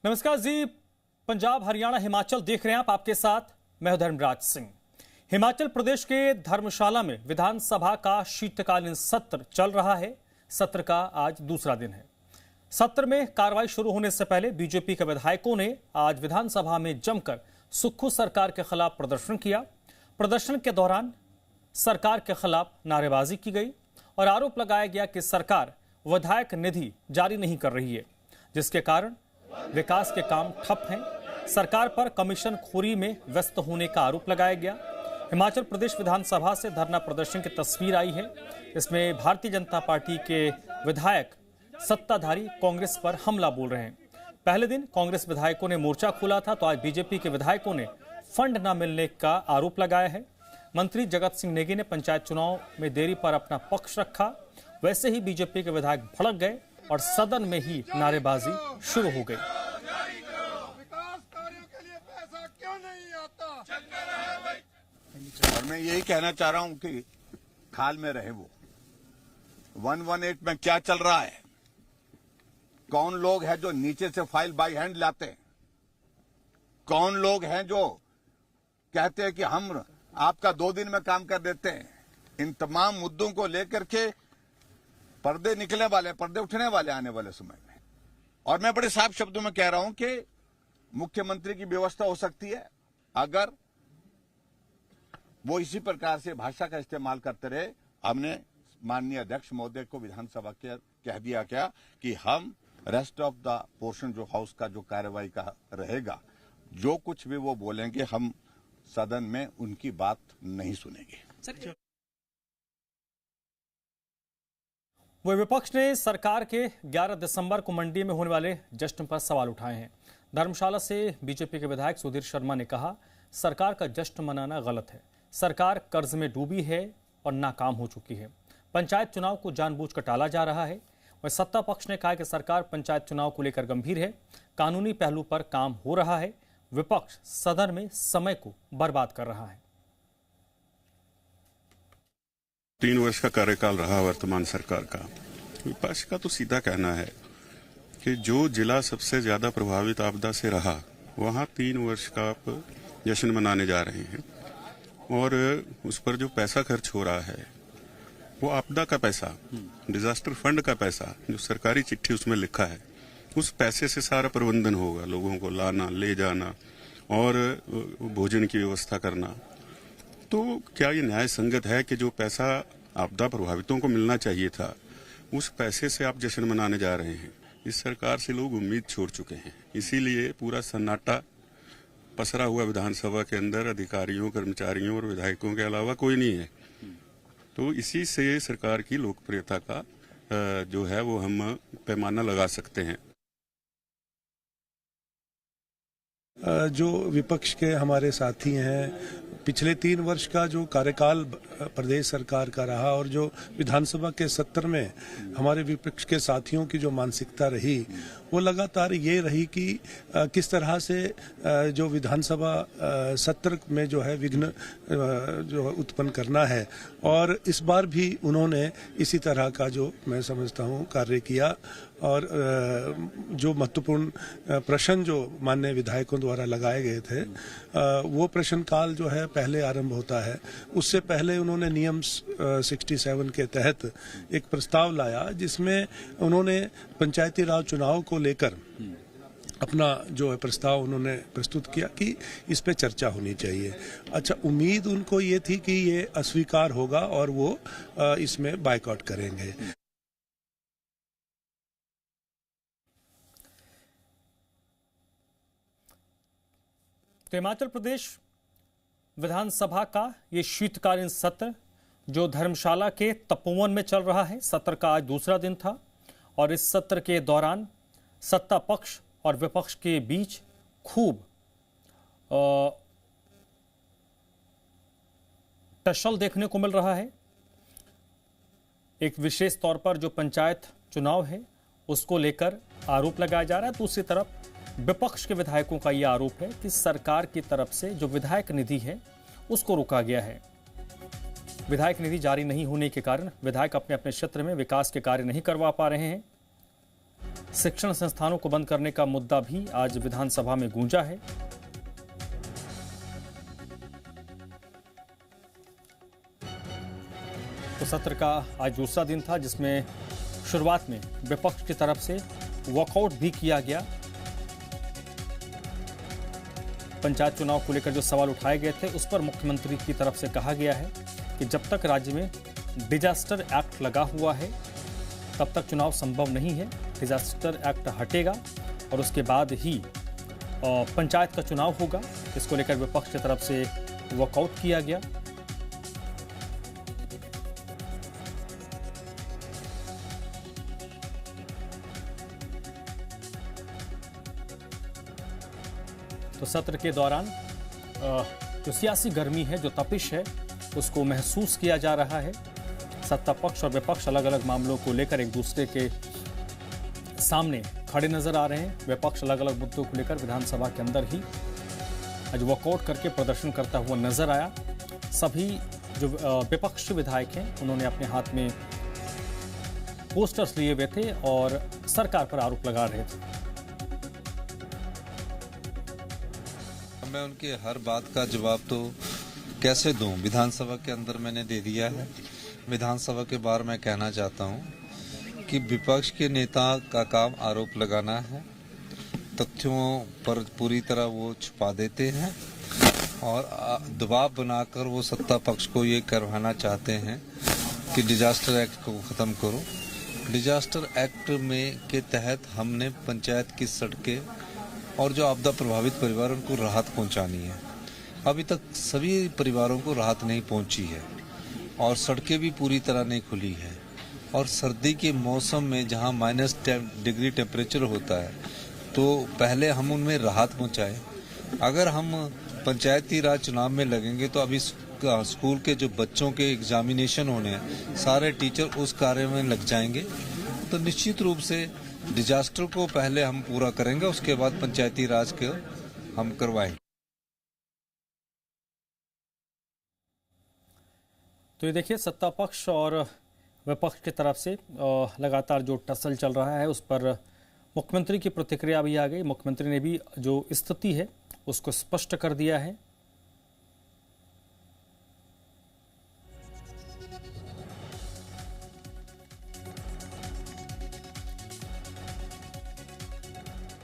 नमस्कार जी। पंजाब, हरियाणा, हिमाचल देख रहे हैं आप। आपके साथ मैं हूं धर्मराज सिंह। हिमाचल प्रदेश के धर्मशाला में विधानसभा का शीतकालीन सत्र चल रहा है। सत्र का आज दूसरा दिन है। सत्र में कार्रवाई शुरू होने से पहले बीजेपी के विधायकों ने आज विधानसभा में जमकर सुक्खू सरकार के खिलाफ प्रदर्शन किया। प्रदर्शन के दौरान सरकार के खिलाफ नारेबाजी की गई और आरोप लगाया गया कि सरकार विधायक निधि जारी नहीं कर रही है, जिसके कारण विकास के काम ठप हैं। सरकार पर कमीशन खोरी में व्यस्त होने का आरोप लगाया गया। हिमाचल प्रदेश विधानसभा से धरना प्रदर्शन की तस्वीर आई है। इसमें भारतीय जनता पार्टी के विधायक सत्ताधारी कांग्रेस पर हमला बोल रहे हैं। पहले दिन कांग्रेस विधायकों ने मोर्चा खोला था, तो आज बीजेपी के विधायकों ने फंड न मिलने का आरोप लगाया है। मंत्री जगत सिंह नेगी ने पंचायत चुनाव में देरी पर अपना पक्ष रखा। वैसे ही बीजेपी के विधायक भड़क गए और सदन में ही नारेबाजी शुरू हो गई। विकास कार्यों के लिए पैसा क्यों नहीं आता? और मैं यही कहना चाह रहा हूं कि खाल में रहे वो 118 में क्या चल रहा है, कौन लोग हैं जो नीचे से फाइल बाय हैंड लाते हैं, कौन लोग हैं जो कहते हैं कि हम आपका 2 दिन में काम कर देते हैं। इन तमाम मुद्दों को लेकर के पर्दे निकलने वाले, पर्दे उठने वाले आने वाले समय में। और मैं बड़े साफ शब्दों में कह रहा हूं कि मुख्यमंत्री की व्यवस्था हो सकती है अगर वो इसी प्रकार से भाषा का इस्तेमाल करते रहे। हमने माननीय अध्यक्ष महोदय को विधानसभा के कह दिया क्या कि हम रेस्ट ऑफ द पोर्शन जो हाउस का जो कार्यवाही का रहेगा, जो कुछ भी वो बोलेंगे हम सदन में उनकी बात नहीं सुनेंगे। वह विपक्ष ने सरकार के 11 दिसंबर को मंडी में होने वाले जश्न पर सवाल उठाए हैं। धर्मशाला से बीजेपी के विधायक सुधीर शर्मा ने कहा, सरकार का जश्न मनाना गलत है। सरकार कर्ज में डूबी है और नाकाम हो चुकी है। पंचायत चुनाव को जानबूझकर टाला जा रहा है। वह सत्ता पक्ष ने कहा कि सरकार पंचायत चुनाव को लेकर गंभीर है, कानूनी पहलू पर काम हो रहा है। विपक्ष सदन में समय को बर्बाद कर रहा है। 3 वर्ष का कार्यकाल रहा वर्तमान सरकार का। विपक्ष का तो सीधा कहना है कि जो जिला सबसे ज्यादा प्रभावित आपदा से रहा, वहां 3 वर्ष का आप जश्न मनाने जा रहे हैं और उस पर जो पैसा खर्च हो रहा है वो आपदा का पैसा, डिजास्टर फंड का पैसा, जो सरकारी चिट्ठी उसमें लिखा है, उस पैसे से सारा प्रबंधन होगा। लोगों को लाना, ले जाना और भोजन की व्यवस्था करना। तो क्या ये न्याय संगत है कि जो पैसा आपदा प्रभावितों को मिलना चाहिए था, उस पैसे से आप जश्न मनाने जा रहे हैं? इस सरकार से लोग उम्मीद छोड़ चुके हैं। इसीलिए पूरा सन्नाटा पसरा हुआ विधानसभा के अंदर। अधिकारियों, कर्मचारियों और विधायकों के अलावा कोई नहीं है। तो इसी से सरकार की लोकप्रियता का जो है वो हम पैमाना लगा सकते हैं। जो विपक्ष के हमारे साथी हैं, पिछले 3 वर्ष का जो कार्यकाल प्रदेश सरकार का रहा और जो विधानसभा के सत्र में हमारे विपक्ष के साथियों की जो मानसिकता रही, वो लगातार ये रही कि किस तरह से जो विधानसभा सत्र में जो है विघ्न जो उत्पन्न करना है। और इस बार भी उन्होंने इसी तरह का जो मैं समझता हूँ कार्य किया। और जो महत्वपूर्ण प्रश्न जो माननीय विधायकों द्वारा लगाए गए थे, वो प्रश्न काल जो है पहले आरंभ होता है। उससे पहले उन्होंने नियम 67 के तहत एक प्रस्ताव लाया, जिसमें उन्होंने पंचायती राज चुनाव को लेकर अपना जो है प्रस्ताव उन्होंने प्रस्तुत किया कि इस पे चर्चा होनी चाहिए। अच्छा, उम्मीद उनको ये थी कि ये अस्वीकार होगा और वो इसमें बायकॉट करेंगे। तो हिमाचल प्रदेश विधानसभा का ये शीतकालीन सत्र जो धर्मशाला के तपोवन में चल रहा है, सत्र का आज दूसरा दिन था और इस सत्र के दौरान सत्ता पक्ष और विपक्ष के बीच खूब टसल देखने को मिल रहा है। एक विशेष तौर पर जो पंचायत चुनाव है उसको लेकर आरोप लगाया जा रहा है। दूसरी तरफ विपक्ष के विधायकों का यह आरोप है कि सरकार की तरफ से जो विधायक निधि है उसको रोका गया है। विधायक निधि जारी नहीं होने के कारण विधायक अपने अपने क्षेत्र में विकास के कार्य नहीं करवा पा रहे हैं। शिक्षण संस्थानों को बंद करने का मुद्दा भी आज विधानसभा में गूंजा है। तो सत्र का आज दूसरा दिन था, जिसमें शुरुआत में विपक्ष की तरफ से वॉकआउट भी किया गया। पंचायत चुनाव को लेकर जो सवाल उठाए गए थे, उस पर मुख्यमंत्री की तरफ से कहा गया है कि जब तक राज्य में डिजास्टर एक्ट लगा हुआ है तब तक चुनाव संभव नहीं है। डिजास्टर एक्ट हटेगा और उसके बाद ही पंचायत का चुनाव होगा। इसको लेकर विपक्ष की तरफ से वॉकआउट किया गया। तो सत्र के दौरान जो सियासी गर्मी है, जो तपिश है, उसको महसूस किया जा रहा है। सत्ता पक्ष और विपक्ष अलग अलग मामलों को लेकर एक दूसरे के सामने खड़े नजर आ रहे हैं। विपक्ष अलग अलग मुद्दों को लेकर विधानसभा के अंदर ही आज वॉकआउट करके प्रदर्शन करता हुआ नजर आया। सभी जो विपक्षी विधायक हैं, उन्होंने अपने हाथ में पोस्टर्स लिए हुए थे और सरकार पर आरोप लगा रहे थे। मैं उनके हर बात का जवाब तो कैसे दूं, विधानसभा के अंदर मैंने दे दिया है। विधानसभा के बाहर मैं कहना चाहता हूं कि विपक्ष के नेता का काम आरोप लगाना है, तथ्यों पर पूरी तरह वो छुपा देते हैं और दबाव बनाकर वो सत्ता पक्ष को ये करवाना चाहते हैं कि डिजास्टर एक्ट को खत्म करो। डिजास्टर एक्ट में के तहत हमने पंचायत की सड़कें और जो आपदा प्रभावित परिवार, उनको राहत पहुंचानी है। अभी तक सभी परिवारों को राहत नहीं पहुंची है और सड़कें भी पूरी तरह नहीं खुली है। और सर्दी के मौसम में जहां -10 टेम्परेचर होता है, तो पहले हम उनमें राहत पहुंचाएं। अगर हम पंचायती राज चुनाव में लगेंगे तो अभी स्कूल के जो बच्चों के एग्जामिनेशन होने हैं, सारे टीचर उस कार्य में लग जाएंगे। तो निश्चित रूप से डिजास्टर को पहले हम पूरा करेंगे, उसके बाद पंचायती राज को हम करवाएंगे। तो ये देखिए, सत्ता पक्ष और विपक्ष की तरफ से लगातार जो टसल चल रहा है, उस पर मुख्यमंत्री की प्रतिक्रिया भी आ गई। मुख्यमंत्री ने भी जो स्थिति है उसको स्पष्ट कर दिया है।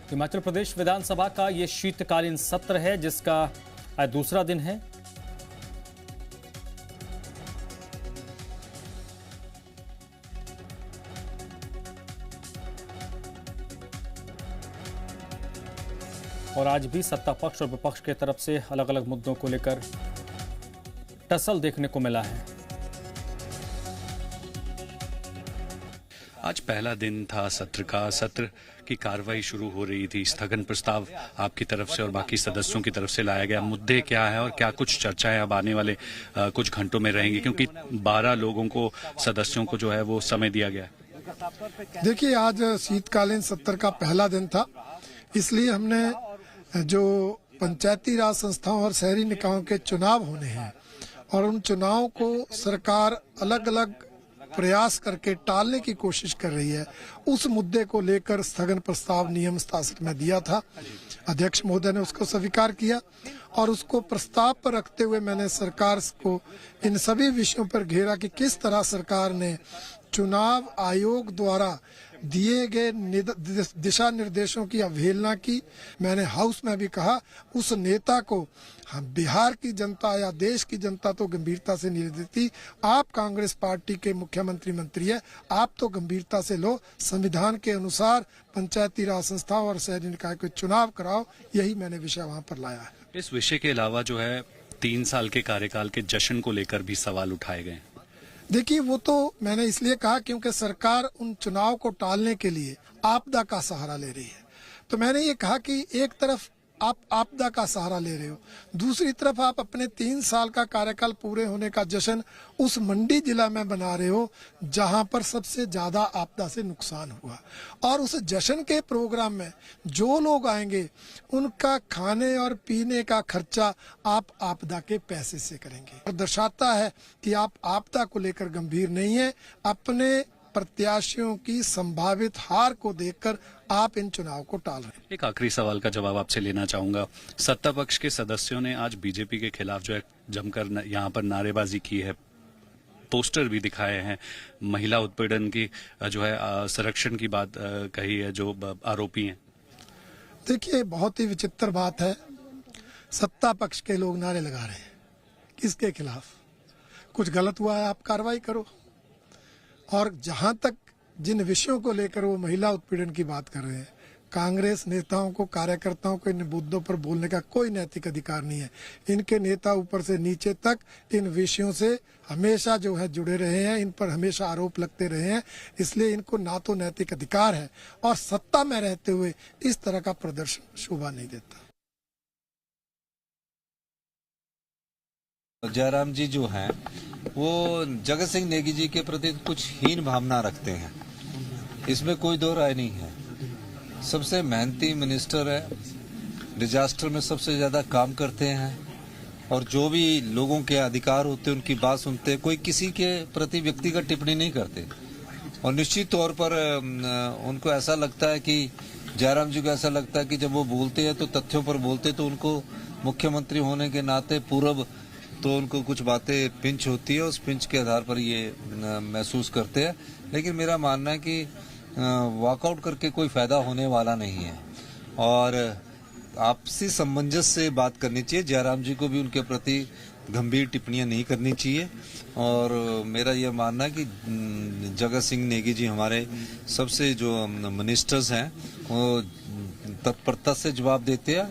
हिमाचल प्रदेश विधानसभा का ये शीतकालीन सत्र है, जिसका आज दूसरा दिन है। और आज भी सत्ता पक्ष और विपक्ष की तरफ से अलग अलग मुद्दों को लेकर टसल देखने को मिला है। आज पहला दिन था सत्र का। सत्र की कार्रवाई शुरू हो रही थी। स्थगन प्रस्ताव आपकी तरफ से और बाकी सदस्यों की तरफ से लाया गया। मुद्दे क्या है और क्या कुछ चर्चाएं अब आने वाले कुछ घंटों में रहेंगी, क्योंकि 12 लोगों को, सदस्यों को जो है वो समय दिया गया है। देखिए, आज शीतकालीन सत्र का पहला दिन था, इसलिए हमने जो पंचायती राज संस्थाओं और शहरी निकायों के चुनाव होने हैं और उन चुनावों को सरकार अलग अलग प्रयास करके टालने की कोशिश कर रही है, उस मुद्दे को लेकर स्थगन प्रस्ताव नियम शासन में दिया था। अध्यक्ष महोदय ने उसको स्वीकार किया और उसको प्रस्ताव पर रखते हुए मैंने सरकार को इन सभी विषयों पर घेरा कि किस तरह सरकार ने चुनाव आयोग द्वारा दिए गए दिशा निर्देशों की अवहेलना की। मैंने हाउस में भी कहा, उस नेता को हम बिहार की जनता या देश की जनता तो गंभीरता से नहीं देती। आप कांग्रेस पार्टी के मुख्यमंत्री मंत्री है, आप तो गंभीरता से लो, संविधान के अनुसार पंचायती राज संस्थाओं और शहरी निकाय के चुनाव कराओ। यही मैंने विषय वहां पर लाया है। इस विषय के अलावा जो है 3 साल के कार्यकाल के जश्न को लेकर भी सवाल उठाए गए। देखिए, वो तो मैंने इसलिए कहा क्योंकि सरकार उन चुनाव को टालने के लिए आपदा का सहारा ले रही है। तो मैंने ये कहा कि एक तरफ आप आपदा का सहारा ले रहे हो, दूसरी तरफ आप अपने 3 साल का कार्यकाल पूरे होने का जश्न उस मंडी जिला में बना रहे हो जहां पर सबसे ज्यादा आपदा से नुकसान हुआ, और उस जश्न के प्रोग्राम में जो लोग आएंगे उनका खाने और पीने का खर्चा आप आपदा के पैसे से करेंगे। और दर्शाता है कि आप आपदा को लेकर गंभीर नहीं है, अपने प्रत्याशियों की संभावित हार को देखकर आप इन चुनाव को टाल रहे हैं। एक आखिरी सवाल का जवाब आपसे लेना चाहूंगा। सत्ता पक्ष के सदस्यों ने आज बीजेपी के खिलाफ जो है जमकर यहाँ पर नारेबाजी की है, पोस्टर भी दिखाए हैं, महिला उत्पीड़न की जो है संरक्षण की बात कही है जो आरोपी हैं। देखिए, बहुत ही विचित्र बात है, सत्ता पक्ष के लोग नारे लगा रहे हैं, किसके खिलाफ? कुछ गलत हुआ है आप कार्रवाई करो। और जहां तक जिन विषयों को लेकर वो महिला उत्पीड़न की बात कर रहे हैं, कांग्रेस नेताओं को, कार्यकर्ताओं को इन मुद्दों पर बोलने का कोई नैतिक अधिकार नहीं है। इनके नेता ऊपर से नीचे तक इन विषयों से हमेशा जो है जुड़े रहे हैं, इन पर हमेशा आरोप लगते रहे हैं, इसलिए इनको ना तो नैतिक अधिकार है और सत्ता में रहते हुए इस तरह का प्रदर्शन शोभा नहीं देता। जयराम जी जो हैं वो जगत सिंह नेगी जी के प्रति कुछ हीन भावना रखते हैं, इसमें कोई दो राय नहीं है। सबसे मेहनती मिनिस्टर है, डिजास्टर में सबसे ज्यादा काम करते हैं और जो भी लोगों के अधिकार होते हैं उनकी बात सुनते हैं, कोई किसी के प्रति व्यक्तिगत टिप्पणी नहीं करते। और निश्चित तौर पर उनको ऐसा लगता है कि जयराम जी को ऐसा लगता है कि जब वो बोलते हैं तो तथ्यों पर बोलते, तो उनको मुख्यमंत्री होने के नाते पूर्व तो उनको कुछ बातें पिंच होती है, उस पिंच के आधार पर ये महसूस करते हैं। लेकिन मेरा मानना है कि वॉकआउट करके कोई फायदा होने वाला नहीं है और आपसी सामंजस्य से बात करनी चाहिए। जयराम जी को भी उनके प्रति गंभीर टिप्पणियां नहीं करनी चाहिए और मेरा यह मानना है कि जगत सिंह नेगी जी हमारे सबसे जो मिनिस्टर्स हैं वो तत्परता से जवाब देते हैं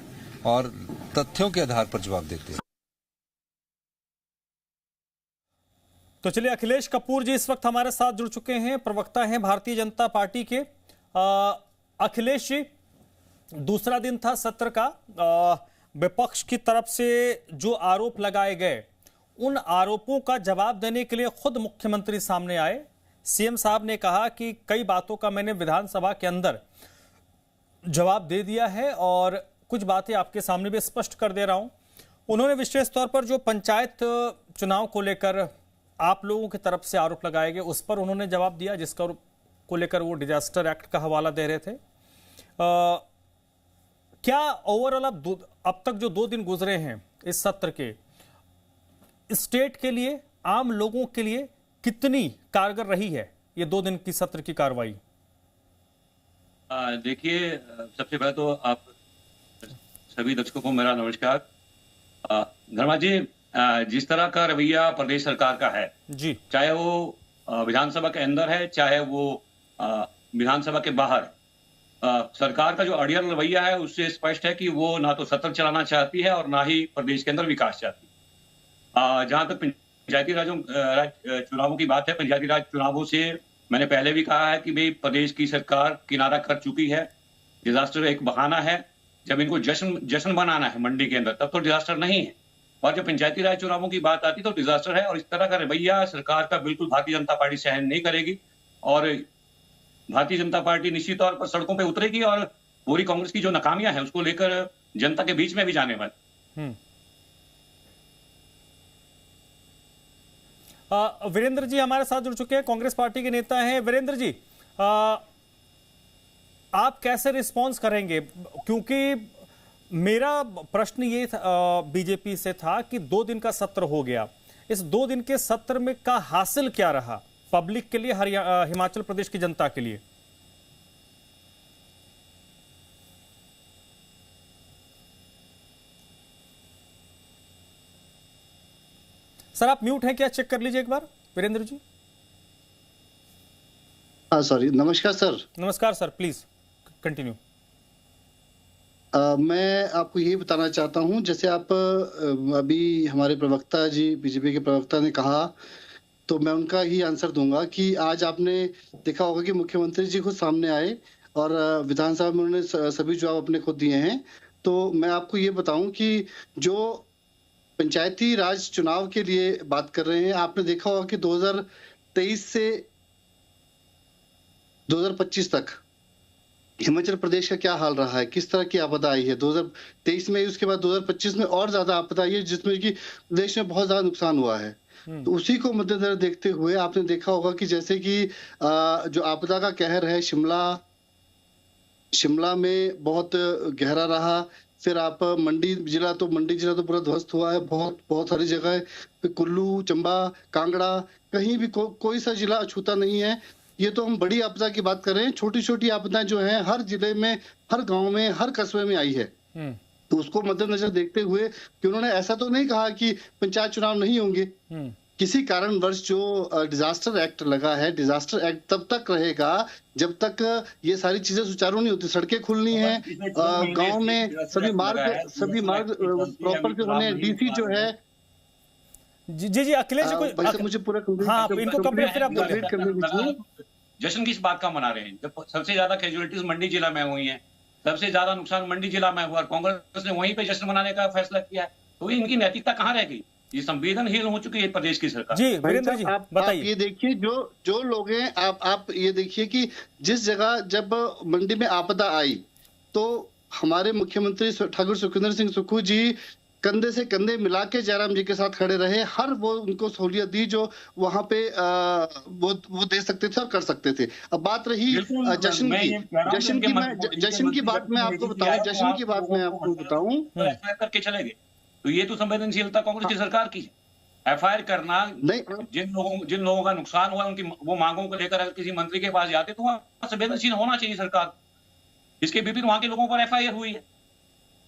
और तथ्यों के आधार पर जवाब देते हैं। तो चलिए, अखिलेश कपूर जी इस वक्त हमारे साथ जुड़ चुके हैं, प्रवक्ता हैं भारतीय जनता पार्टी के। अखिलेश जी, दूसरा दिन था सत्र का, विपक्ष की तरफ से जो आरोप लगाए गए उन आरोपों का जवाब देने के लिए खुद मुख्यमंत्री सामने आए। सीएम साहब ने कहा कि कई बातों का मैंने विधानसभा के अंदर जवाब दे दिया है और कुछ बातें आपके सामने भी स्पष्ट कर दे रहा हूं। उन्होंने विशेष तौर पर जो पंचायत चुनाव को लेकर आप लोगों की तरफ से आरोप लगाए गए उस पर उन्होंने जवाब दिया, जिसका को लेकर वो डिजास्टर एक्ट का हवाला दे रहे थे। क्या ओवरऑल अब तक जो 2 दिन गुजरे हैं इस सत्र के, स्टेट के लिए, आम लोगों के लिए कितनी कारगर रही है ये 2 दिन की सत्र की कार्रवाई? देखिए, सबसे पहले तो आप सभी दर्शकों को मेरा नमस्कार। धर्मा जी, जिस तरह का रवैया प्रदेश सरकार का है जी, चाहे वो विधानसभा के अंदर है चाहे वो विधानसभा के बाहर, सरकार का जो अड़ियल रवैया है उससे स्पष्ट है कि वो ना तो सत्र चलाना चाहती है और ना ही प्रदेश के अंदर विकास चाहती है। जहां तक पंचायती राज चुनावों की बात है, पंचायती राज चुनावों से मैंने पहले भी कहा है कि भाई प्रदेश की सरकार किनारा कर चुकी है। डिजास्टर एक बहाना है, जब इनको जश्न बनाना है मंडी के अंदर तब तो डिजास्टर नहीं है, और जब पंचायती राज चुनावों की बात आती तो डिजास्टर है। और इस तरह का रवैया सरकार का बिल्कुल भारतीय जनता पार्टी सहन नहीं करेगी और भारतीय जनता पार्टी निश्चित तौर पर सड़कों पे उतरेगी और पूरी कांग्रेस की जो नाकामियां हैं उसको लेकर जनता के बीच में भी जाने वाली। वीरेंद्र जी हमारे साथ जुड़ चुके हैं, कांग्रेस पार्टी के नेता हैं। वीरेंद्र जी, आप कैसे रिस्पॉन्स करेंगे? क्योंकि मेरा प्रश्न ये बीजेपी से था कि 2 दिन का सत्र हो गया, इस 2 दिन के सत्र में का हासिल क्या रहा पब्लिक के लिए, हिमाचल प्रदेश की जनता के लिए? सर आप म्यूट हैं क्या? चेक कर लीजिए एक बार वीरेंद्र जी। हाँ सॉरी, नमस्कार सर। नमस्कार सर, प्लीज कंटिन्यू। मैं आपको यही बताना चाहता हूं, जैसे आप अभी हमारे प्रवक्ता जी, बीजेपी के प्रवक्ता ने कहा, तो मैं उनका ही आंसर दूंगा कि आज आपने देखा होगा कि मुख्यमंत्री जी खुद सामने आए और विधानसभा में उन्होंने सभी जवाब अपने खुद दिए हैं। तो मैं आपको ये बताऊं कि जो पंचायती राज चुनाव के लिए बात कर रहे हैं, आपने देखा होगा कि 2023 से 2025 तक हिमाचल प्रदेश का क्या हाल रहा है, किस तरह की आपदा आई है 2023 में, उसके बाद 2025 में और ज्यादा आपदा आई है जिसमें कि प्रदेश में बहुत ज्यादा नुकसान हुआ है। तो उसी को मद्देनजर देखते हुए आपने देखा होगा कि जैसे कि जो आपदा का कहर है शिमला में बहुत गहरा रहा। फिर आप मंडी जिला तो पूरा ध्वस्त हुआ है, बहुत सारी जगह, कुल्लू, चंबा, कांगड़ा, कहीं भी कोई सा जिला अछूता नहीं है। ये तो हम बड़ी आपदा की बात कर रहे हैं, छोटी छोटी आपदाएं जो हैं हर जिले में, हर गांव में, हर कस्बे में आई है। तो उसको मद्देनजर देखते हुए कि उन्होंने ऐसा तो नहीं कहा कि पंचायत चुनाव नहीं होंगे, किसी कारणवश जो डिजास्टर एक्ट लगा है, डिजास्टर एक्ट तब तक रहेगा जब तक ये सारी चीजें सुचारू नहीं होती। सड़कें खुलनी है, गांव में सभी मार्ग प्रॉपर जो होने, डीसी जो है। जी अखिलेश जी, मुझे पूरा इनको कंप्लीट करने दीजिए। जश्न किस बात का मना रहे हैं जब सबसे ज्यादा कैजुअलिटीज मंडी जिला में हुई है, सबसे ज्यादा नुकसान मंडी जिला में हुआ और कांग्रेस ने वहीं पे जश्न मनाने का फैसला किया है, तो इनकी नैतिकता कहाँ रह गई? ये संवेदनहीन हो चुकी है प्रदेश की सरकार। जी वीरेंद्र जी बताइए। आप ये देखिए, जो लोग हैं, आप ये देखिए कि जिस जगह जब मंडी में आपदा आई तो हमारे मुख्यमंत्री ठाकुर सुखविंदर सिंह सुक्खू जी कंधे से कंधे मिला के जयराम जी के साथ खड़े रहे, हर वो उनको सहूलियत दी जो वहां पे वो दे सकते थे और कर सकते थे। अब बात रही जश्न की बात मैं आपको बताऊं, करके चले गए, तो ये तो संवेदनशीलता कांग्रेस की सरकार की है। एफआईआर करना नहीं, जिन लोगों का नुकसान हुआ उनकी वो मांगों को लेकर अगर किसी मंत्री के पास जाते तो वहां संवेदनशील होना चाहिए सरकार। इसके विपरीत वहां के लोगों पर एफआईआर हुई है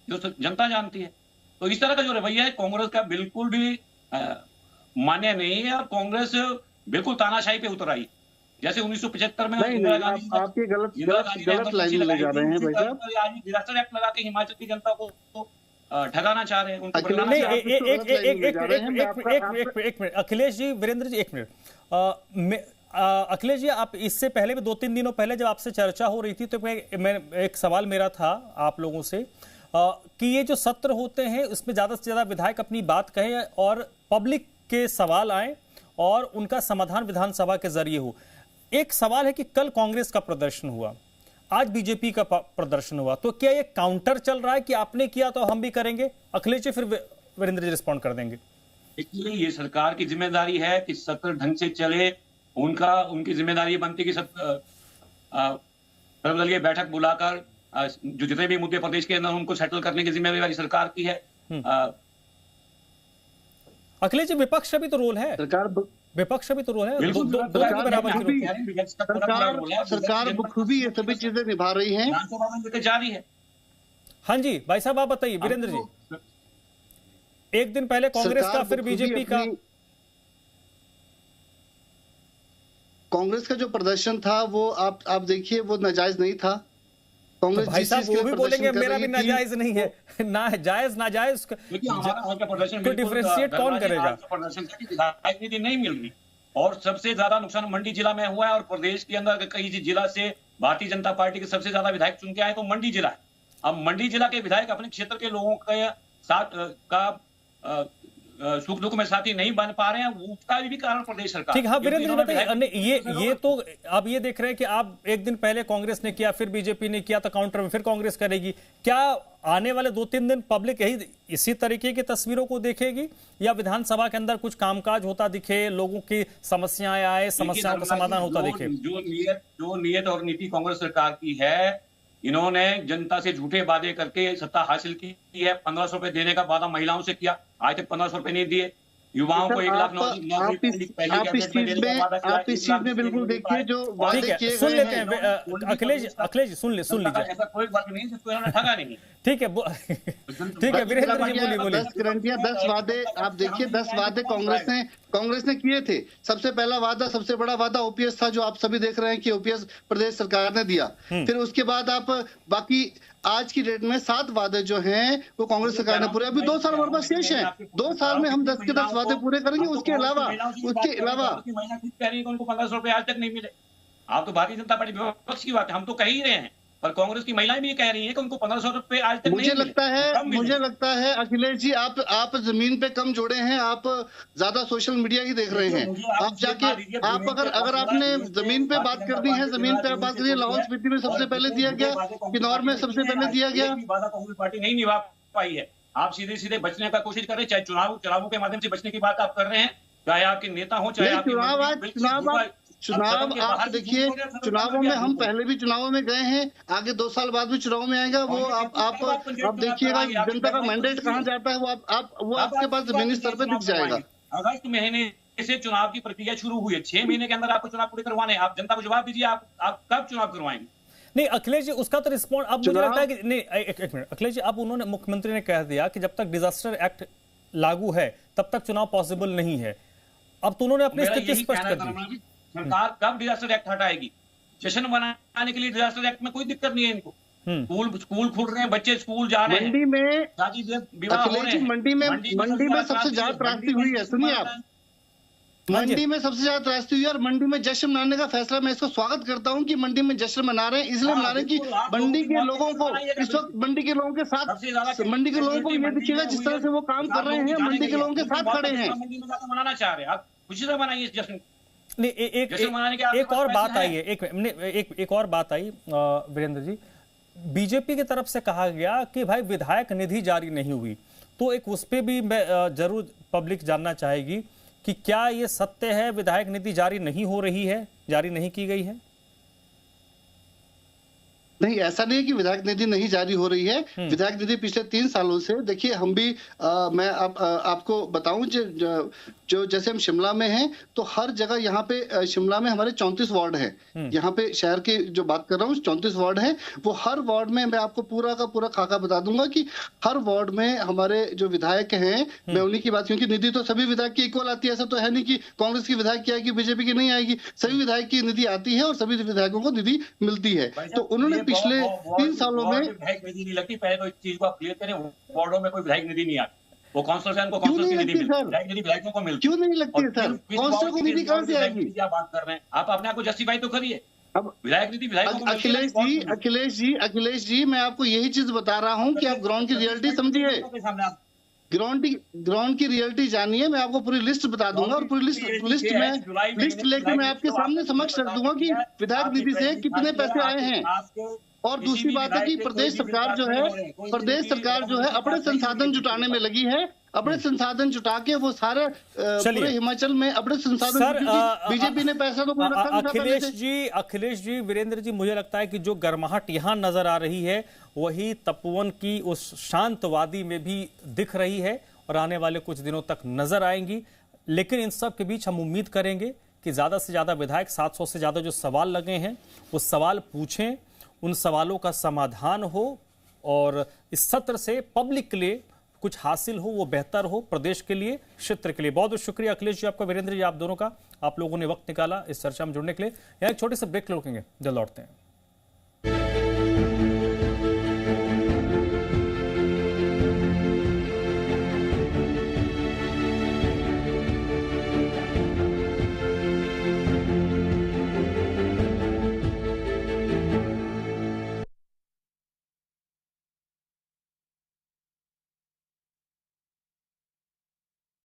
जो जनता जानती है। तो इस तरह का जो रवैया है कांग्रेस का बिल्कुल भी मान्य नहीं है, और कांग्रेस बिल्कुल तानाशाही पे उतर आई। जैसे 1975 में इंदिरा गांधी आप ये गलत लाइन में ले जा रहे हैं भाई साहब। डिजास्टर एक्ट लगा के हिमाचल की जनता को ठगाना चाह रहे हैं, एक मिनट अखिलेश जी, वीरेंद्र जी एक मिनट। अखिलेश जी, आप इससे पहले भी 2-3 दिनों पहले जब आपसे चर्चा हो रही थी तो एक सवाल मेरा था आप लोगों से कि ये जो सत्र होते हैं उसमें ज्यादा से ज्यादा विधायक अपनी बात कहें और पब्लिक के सवाल आए और उनका समाधान विधानसभा के जरिए हो। एक सवाल है कि कल कांग्रेस का प्रदर्शन हुआ, आज बीजेपी का प्रदर्शन हुआ, तो क्या ये काउंटर चल रहा है कि आपने किया तो हम भी करेंगे? अखिलेश जी फिर वीरेंद्र जी रिस्पॉन्ड कर देंगे। इसलिए ये सरकार की जिम्मेदारी है कि सत्र ढंग से चले। उनकी जिम्मेदारी बनती है कि सर्वदलीय बैठक बुलाकर जो जितने भी मुद्दे प्रदेश के अंदर उनको सेटल करने की जिम्मेदारी सरकार की है। अखिलेश जी, विपक्ष भी तो रोल है, विपक्ष भी तो रोल है, सरकार बखूबी ये सभी चीजें निभा रही है, जारी है। हाँ जी भाई साहब आप बताइए। वीरेंद्र जी, एक दिन पहले कांग्रेस का फिर बीजेपी का, कांग्रेस का जो प्रदर्शन था वो आप देखिए वो नाजायज नहीं था। कांग्रेस भाई साहब वो भी बोलेंगे मेरा भी नाजायज नहीं है, ना जायज को डिफरेंशिएट कौन करेगा? राजनीति नहीं मिल रही और सबसे ज्यादा नुकसान मंडी जिला में हुआ है, और प्रदेश के अंदर कई जिला से भारतीय जनता पार्टी के सबसे ज्यादा विधायक चुन के आए तो मंडी जिला है। अब मंडी जिला के विधायक अपने क्षेत्र के लोगों के साथ सुख दुख में साथी नहीं बन पा रहे हैं, उसका भी कारण प्रदेश सरकार। ठीक, हाँ वीरेंद्र जी बताइए। ये तो आप ये देख रहे हैं कि आप एक दिन पहले कांग्रेस ने किया, फिर बीजेपी ने किया, तो काउंटर में फिर कांग्रेस करेगी। क्या आने वाले 2-3 दिन पब्लिक यही इसी तरीके की तस्वीरों को देखेगी, या विधानसभा के अंदर कुछ कामकाज होता दिखे, लोगों की समस्याएं आए, समस्याओं का समाधान होता दिखे? जो नियत और नीति कांग्रेस सरकार की है, इन्होंने जनता से झूठे वादे करके सत्ता हासिल की है। 1500 रुपए देने का वादा महिलाओं से किया, आज तक 1500 रुपए नहीं दिए। युवाओं को 1 लाख आप इस चीज में बिल्कुल देखिए जो वादे किए सुन लेते हैं अखिलेश जी, सुन लीजिए। ऐसा कोई वर्ग नहीं जिसको इन्होंने ठगा नहीं। ठीक है वीरेंद्र जी बोलिए। 10 गारंटियां, 10 वादे आप देखिए, 10 वादे कांग्रेस ने किए थे। सबसे पहला वादा, सबसे बड़ा वादा ओपीएस था, जो आप सभी देख रहे हैं कि ओपीएस प्रदेश सरकार ने दिया। फिर उसके बाद आप बाकी आज की डेट में 7 वादे जो हैं वो कांग्रेस सरकार ने पूरे, अभी 2 साल हमारे पास शेष है। 2 साल में हम 10 के 10 वादे पूरे करेंगे। उसके अलावा महिला खुद कह रही है उनको 1500 रुपए आज तक नहीं मिले। आप तो भारतीय जनता पार्टी विपक्ष की बात है, हम तो कह ही रहे हैं, पर कांग्रेस की महिलाएं भी कह रही हैं कि उनको 1500 रुपए आज तक मुझे लगता है अखिलेश जी आप जमीन पे कम जोड़े हैं, आप ज्यादा सोशल मीडिया ही देख रहे हैं। आप जाके आप अगर आपने जमीन पे बात करनी है, जमीन पे बात करिए। लाहौल स्पीति में सबसे पहले दिया गया, किन्नौर में सबसे पहले दिया गया। कांग्रेस पार्टी नहीं निभा पाई है। आप सीधे बचने का कोशिश कर रहे हैं, चाहे चुनावों के माध्यम से बचने की बात आप कर रहे हैं, चाहे आपके नेता हो, चाहे चुनाव आप देखिए, चुनावों में हम पहले भी चुनावों में गए हैं, आगे 2 साल बाद भी चुनाव में आएगा। वो आप देखिएगा जनता का मैंडेट कहाँ जाता है, वो आपके पास जमीनी स्तर पे दिख जाएगा। अगस्त महीने से चुनाव की प्रक्रिया शुरू हुई है, 6 महीने के अंदर आपको चुनाव पूरे करवाने। आप जनता को जवाब दीजिए, आप कब चुनाव करवाएंगे? नहीं अखिलेश जी, उसका तो रिस्पॉन्स अब मुझे लगता है कि नहीं, एक मिनट अखिलेश जी, अब उन्होंने, मुख्यमंत्री ने कह दिया कि जब तक डिजास्टर एक्ट लागू है तब तक चुनाव पॉसिबल नहीं है। अब तो उन्होंने अपनी स्थिति स्पष्ट कर दी। सरकार कब डिजास्टर एक्ट हटाएगी? जश्न मनाने के लिए डिजास्टर एक्ट में कोई दिक्कत नहीं है इनको। स्कूल खुल रहे हैं, बच्चे स्कूल जा रहे हैं, मंडी में शादी विवाह हो रहे हैं। मंडी में सबसे ज्यादा त्रासदी हुई है, सुनिए आप, मंडी में सबसे ज्यादा त्रासदी हुई है और मंडी में जश्न मनाने का फैसला, मैं इसको स्वागत करता हूं कि मंडी में जश्न मना रहे हैं। इसलिए मना रहे हैं कि मंडी के लोगों को इस वक्त मंडी के लोगों के साथ, मंडी के लोगों को ये दिखेगा जिस तरह से वो काम कर रहे हैं, मंडी के लोगों के साथ खड़े हैं। मंडी में जाकर मनाना चाह रहे हैं, आप खुशी से मनाइए जश्न। नहीं, एक और बात आई है, एक और बात आई वीरेंद्र जी, बीजेपी की तरफ से कहा गया कि भाई विधायक निधि जारी नहीं हुई, तो एक उस पे भी जरूर पब्लिक जानना चाहेगी कि क्या ये सत्य है, विधायक निधि जारी नहीं हो रही है, जारी नहीं की गई है? नहीं, ऐसा नहीं है कि विधायक निधि नहीं जारी हो रही है। विधायक निधि पिछले 3 सालों से, देखिए हम भी मैं आपको बताऊं, जो जैसे हम शिमला में हैं तो हर जगह यहाँ पे शिमला में हमारे 34 वार्ड हैं। यहाँ पे शहर की जो बात कर रहा हूँ 34 वार्ड हैं, वो हर वार्ड में मैं आपको पूरा का पूरा खाका बता दूंगा कि हर वार्ड में हमारे जो विधायक हैं, मैं उन्हीं की बात, क्योंकि निधि तो सभी विधायक की इक्वल आती है। ऐसा तो है नहीं कि कांग्रेस की विधायक की आएगी, बीजेपी की नहीं आएगी, सभी विधायक की निधि आती है और सभी विधायकों को निधि मिलती है। तो उन्होंने पिछले 3 सालों में विधायक निधि नहीं लगती। पहले तो इस चीज को आप क्लियर करें, वार्डों में कोई विधायक निधि नहीं आती, वो काउंसलर है, उनको काउंसलर की निधि मिलती है, विधायक निधि विधायकों को मिलती है। क्यों नहीं लगती है सर? काउंसलर को निधि कहां से आएगी? क्या बात कर रहे हैं आप? अपने आप को जस्टिफाई तो करिए। अब विधायक निधि विधायकों को अखिलेश जी, मैं आपको यही चीज बता रहा हूं कि आप ग्राउंड की रियलिटी समझिए, ग्राउंड की रियलिटी जानिए। मैं आपको पूरी लिस्ट बता दूंगा और पूरी लिस्ट लेकर मैं आपके सामने समक्ष रख दूंगा कि विधायक निधि से कितने पैसे आए हैं। और दूसरी बात है कि प्रदेश सरकार जो है अपने संसाधन जुटाने में लगी है, अपने संसाधन जुटा के वो सारे पूरे हिमाचल में अपने संसाधन, बीजेपी ने पैसा तो अखिलेश जी, वीरेंद्र जी, मुझे लगता है कि जो गर्माहट यहाँ नजर आ रही है वही तपोवन की उस शांतवादी में भी दिख रही है और आने वाले कुछ दिनों तक नजर आएंगी। लेकिन इन सब के बीच हम उम्मीद करेंगे कि ज्यादा से ज्यादा विधायक, 700 से ज्यादा जो सवाल लगे हैं वो सवाल पूछें, उन सवालों का समाधान हो और इस सत्र से पब्लिक के लिए कुछ हासिल हो, वो बेहतर हो प्रदेश के लिए, क्षेत्र के लिए। बहुत बहुत शुक्रिया अखिलेश जी आपका, वीरेंद्र जी आप दोनों का, आप लोगों ने वक्त निकाला इस चर्चा में जुड़ने के लिए। यहाँ एक छोटे से ब्रेक रोकेंगे, जल्द लौटते हैं।